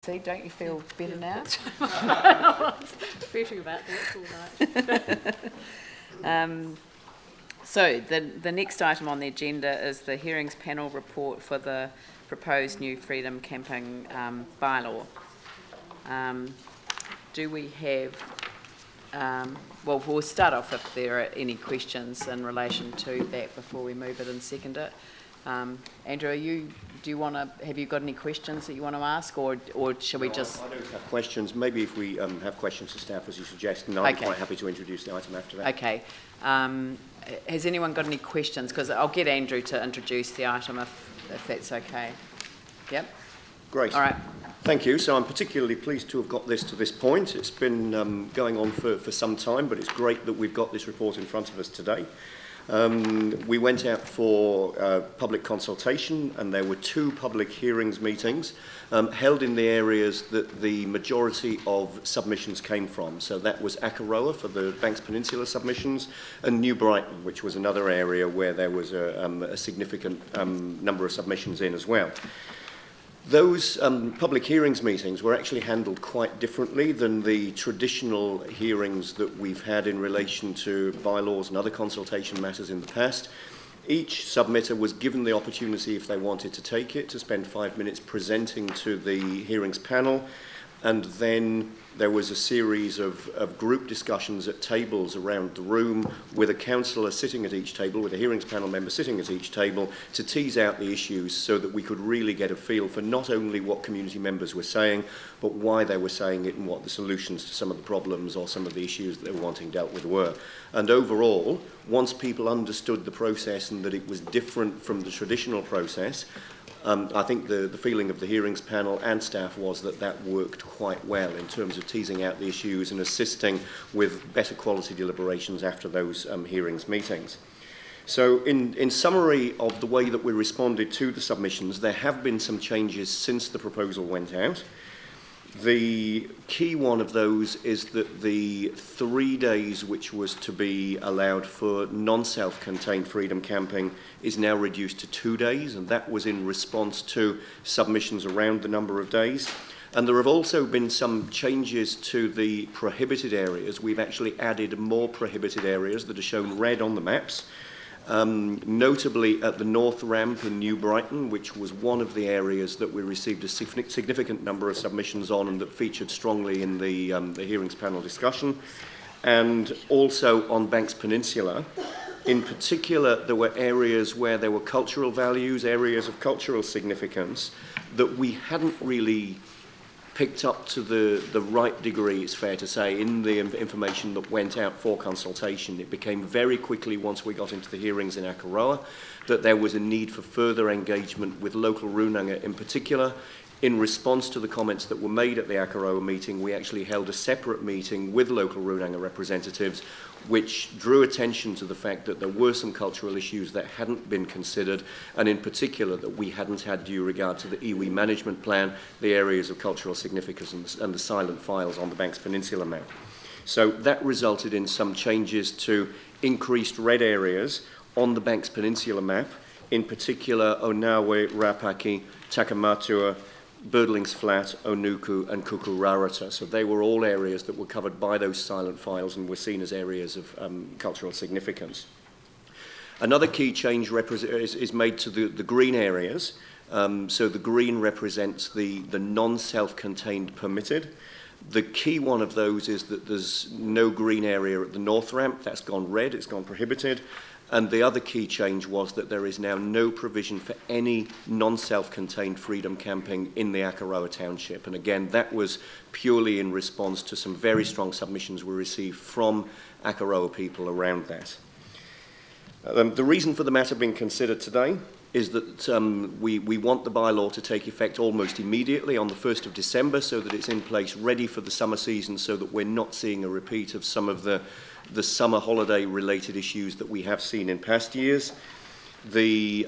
See, don't you feel better now? Fretting about that all night. So the next item on the agenda is the hearings panel report for the proposed new freedom camping bylaw. Do we have, well, we'll start off if there are any questions in relation to that before we move it and second it. Andrew, have you got any questions that you want to ask, or shall we just... I don't have questions. Maybe if we have questions to staff, as you suggest, and I'm quite happy to introduce the item after that. Okay. Has anyone got any questions? Because I'll get Andrew to introduce the item if that's okay. Yep. Great. All right. Thank you. So I'm particularly pleased to have got this to this point. It's been going on for some time, but it's great that we've got this report in front of us today. We went out for public consultation, and there were 2 public hearings meetings held in the areas that the majority of submissions came from. So that was Akaroa for the Banks Peninsula submissions, and New Brighton, which was another area where there was a significant number of submissions in as well. Those public hearings meetings were actually handled quite differently than the traditional hearings that we've had in relation to bylaws and other consultation matters in the past. Each submitter was given the opportunity, if they wanted to take it, to spend 5 minutes presenting to the hearings panel, and then there was a series of group discussions at tables around the room with a councillor sitting at each table, with a hearings panel member sitting at each table, to tease out the issues so that we could really get a feel for not only what community members were saying, but why they were saying it and what the solutions to some of the problems or some of the issues that they were wanting dealt with were. And overall, once people understood the process and that it was different from the traditional process, I think the feeling of the hearings panel and staff was that that worked quite well in terms of teasing out the issues and assisting with better quality deliberations after those hearings meetings. So in summary of the way that we responded to the submissions, there have been some changes since the proposal went out. The key one of those is that the 3 days which was to be allowed for non-self-contained freedom camping is now reduced to 2 days, and that was in response to submissions around the number of days. And there have also been some changes to the prohibited areas. We've actually added more prohibited areas that are shown red on the maps. Notably at the North Ramp in New Brighton, which was one of the areas that we received a significant number of submissions on and that featured strongly in the hearings panel discussion, and also on Banks Peninsula. In particular, there were areas where there were cultural values, areas of cultural significance that we hadn't really picked up to the right degree, it's fair to say, in the information that went out for consultation. It became very quickly, once we got into the hearings in Akaroa, that there was a need for further engagement with local Runanga in particular. In response to the comments that were made at the Akaroa meeting, we actually held a separate meeting with local Runanga representatives, which drew attention to the fact that there were some cultural issues that hadn't been considered, and in particular that we hadn't had due regard to the iwi management plan, the areas of cultural significance and the silent files on the Banks Peninsula map. So that resulted in some changes to increased red areas on the Banks Peninsula map, in particular Onawe, Rapaki, Takamatua, Birdlings Flat, Onuku and Kukurarata. So they were all areas that were covered by those silent files and were seen as areas of cultural significance. Another key change is made to the green areas. So the green represents the non-self-contained permitted. The key one of those is that there's no green area at the North Ramp. That's gone red, it's gone prohibited. And the other key change was that there is now no provision for any non-self-contained freedom camping in the Akaroa township. And again, that was purely in response to some very strong submissions we received from Akaroa people around that. The reason for the matter being considered today is that we want the bylaw to take effect almost immediately on the 1st of December so that it's in place ready for the summer season, so that we're not seeing a repeat of some of the summer holiday related issues that we have seen in past years. The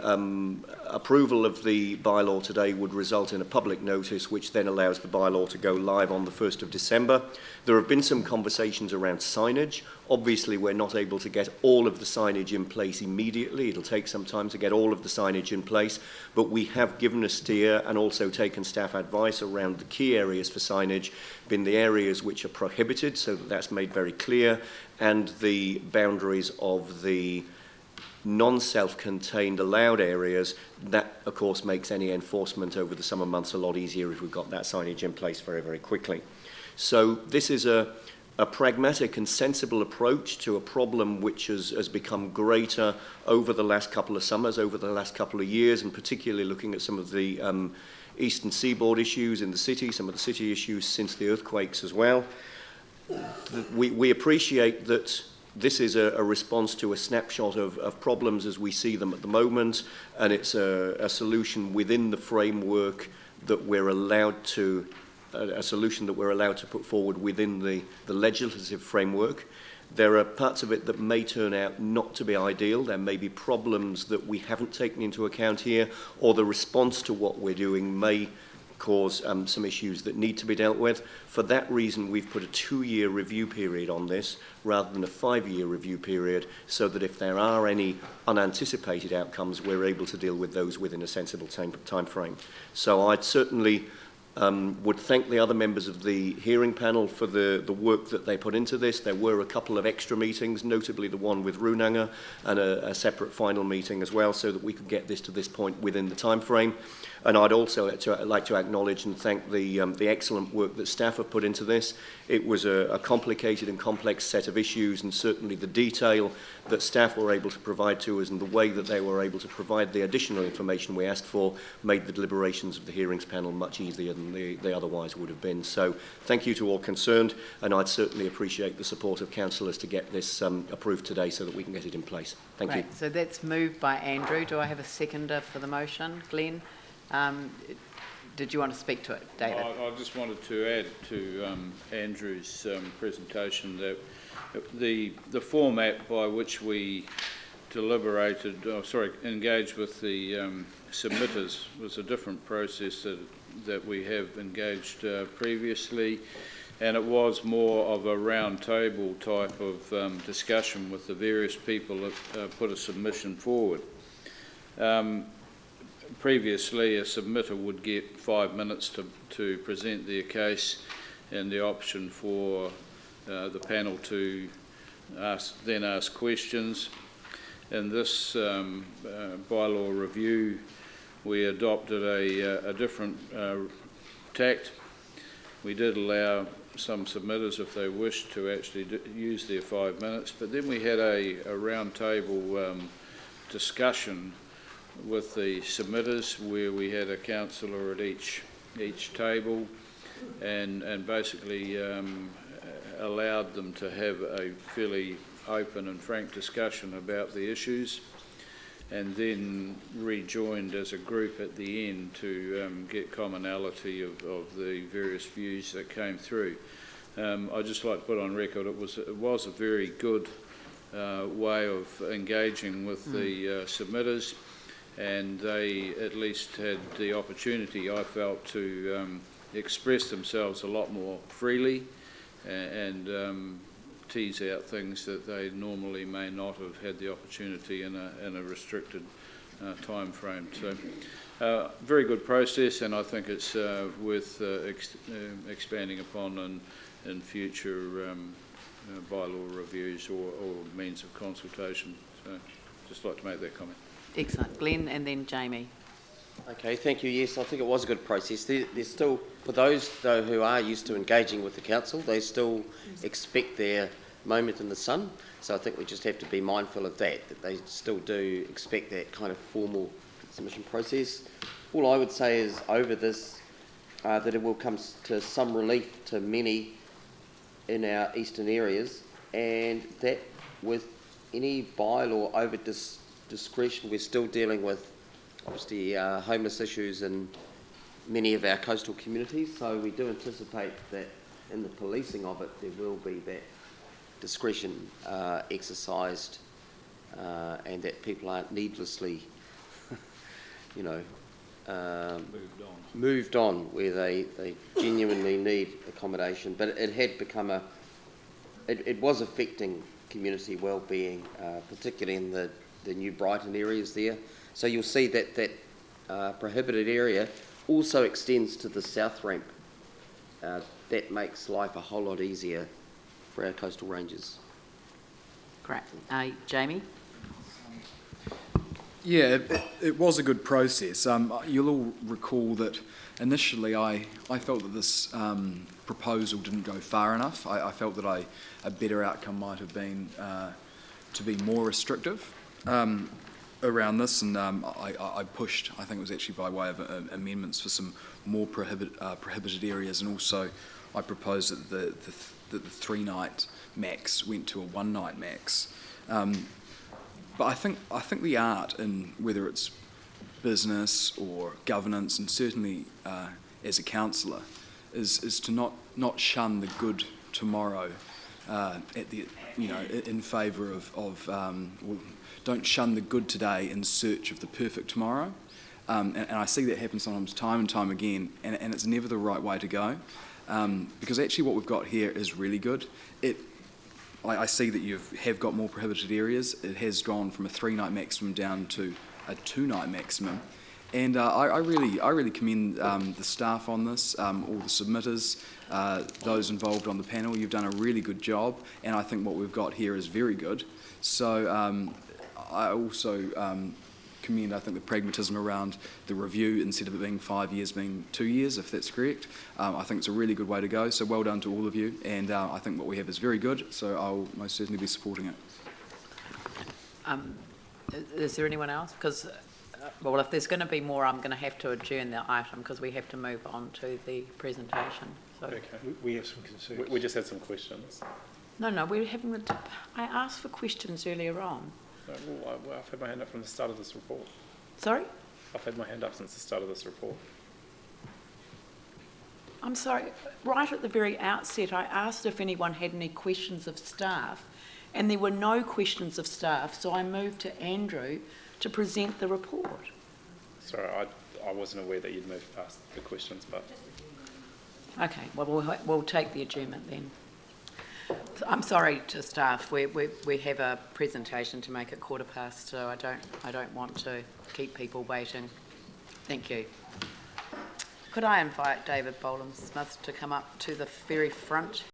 approval of the bylaw today would result in a public notice, which then allows the bylaw to go live on the 1st of December. There have been some conversations around signage. Obviously, we're not able to get all of the signage in place immediately. It'll take some time to get all of the signage in place, but we have given a steer and also taken staff advice around the key areas for signage, being the areas which are prohibited, so that that's made very clear, and the boundaries of the non-self-contained allowed areas. That, of course, makes any enforcement over the summer months a lot easier if we've got that signage in place very, very quickly. So this is a pragmatic and sensible approach to a problem which has become greater over the last couple of summers, over the last couple of years, and particularly looking at some of the eastern seaboard issues in the city, some of the city issues since the earthquakes as well. We appreciate that this is a response to a snapshot of problems as we see them at the moment, and it's a solution within the framework that we're allowed to, a solution that we're allowed to put forward within the legislative framework. There are parts of it that may turn out not to be ideal. There may be problems that we haven't taken into account here, or the response to what we're doing may cause some issues that need to be dealt with. For that reason, we've put a 2-year review period on this rather than a 5-year review period, so that if there are any unanticipated outcomes, we're able to deal with those within a sensible time frame. So I'd certainly would thank the other members of the hearing panel for the work that they put into this. There were a couple of extra meetings, notably the one with Runanga, and a separate final meeting as well, so that we could get this to this point within the time frame. And I'd also like to acknowledge and thank the excellent work that staff have put into this. It was a complicated and complex set of issues, and certainly the detail that staff were able to provide to us and the way that they were able to provide the additional information we asked for made the deliberations of the hearings panel much easier than they otherwise would have been. So thank you to all concerned, and I'd certainly appreciate the support of councillors to get this approved today so that we can get it in place. Thank you. So that's moved by Andrew. Do I have a seconder for the motion? Glenn? Did you want to speak to it, David? I just wanted to add to Andrew's presentation that the format by which we engaged with the submitters was a different process that we have engaged previously, and it was more of a round table type of discussion with the various people that put a submission forward. Previously, a submitter would get 5 minutes to present their case, and the option for the panel to then ask questions. In this bylaw review, we adopted a different tact. We did allow some submitters, if they wished, to actually use their 5 minutes, but then we had a round table discussion with the submitters, where we had a councillor at each table, and basically allowed them to have a fairly open and frank discussion about the issues, and then rejoined as a group at the end to get commonality of the various views that came through. I'd just like to put on record it was a very good way of engaging with the submitters, and they at least had the opportunity, I felt, to express themselves a lot more freely and tease out things that they normally may not have had the opportunity in a restricted time frame. So very good process, and I think it's worth expanding upon in future bylaw reviews or means of consultation. So just like to make that comment. Excellent. Glenn and then Jamie. Okay, thank you. Yes, I think it was a good process. There's still, for those though who are used to engaging with the council, they still expect their moment in the sun. So I think we just have to be mindful of that they still do expect that kind of formal submission process. All I would say is over this, that it will come to some relief to many in our eastern areas, and that with any bylaw over discretion, we're still dealing with obviously homeless issues in many of our coastal communities, so we do anticipate that in the policing of it there will be that discretion exercised and that people aren't needlessly, you know, moved on where they genuinely need accommodation. But it had become it was affecting community well-being, particularly in the New Brighton areas there. So you'll see that prohibited area also extends to the south ramp. That makes life a whole lot easier for our coastal rangers. Great. Jamie? Yeah, it was a good process. You'll all recall that initially I felt that this proposal didn't go far enough. I felt that a better outcome might have been to be more restrictive around this, and I pushed, I think it was actually by way of amendments, for some more prohibited areas, and also I proposed that the 3-night max went to a 1-night max. But I think the art in whether it's business or governance, and certainly as a councillor, is to not shun the good tomorrow in favour of don't shun the good today in search of the perfect tomorrow. And I see that happen sometimes time and time again, and it's never the right way to go, because actually what we've got here is really good. I see that you have got more prohibited areas. It has gone from a 3-night maximum down to a 2-night maximum, and I really commend the staff on this, all the submitters, those involved on the panel. You've done a really good job, and I think what we've got here is very good. So I also commend, I think, the pragmatism around the review, instead of it being 5 years, being 2 years, if that's correct. I think it's a really good way to go, so well done to all of you, and I think what we have is very good, so I'll most certainly be supporting it. Is there anyone else? Because, well, if there's going to be more, I'm going to have to adjourn the item because we have to move on to the presentation. So. Okay, we have some concerns. We just had some questions. No, we're having I asked for questions earlier on. Well, I've had my hand up from the start of this report. Sorry? I've had my hand up since the start of this report. I'm sorry, right at the very outset, I asked if anyone had any questions of staff, and there were no questions of staff, so I moved to Andrew to present the report. Sorry, I wasn't aware that you'd moved past the questions, but... Okay, well, we'll take the adjournment then. I'm sorry to staff, we have a presentation to make at past, so I don't want to keep people waiting. Thank you. Could I invite David Bolam-Smith to come up to the very front?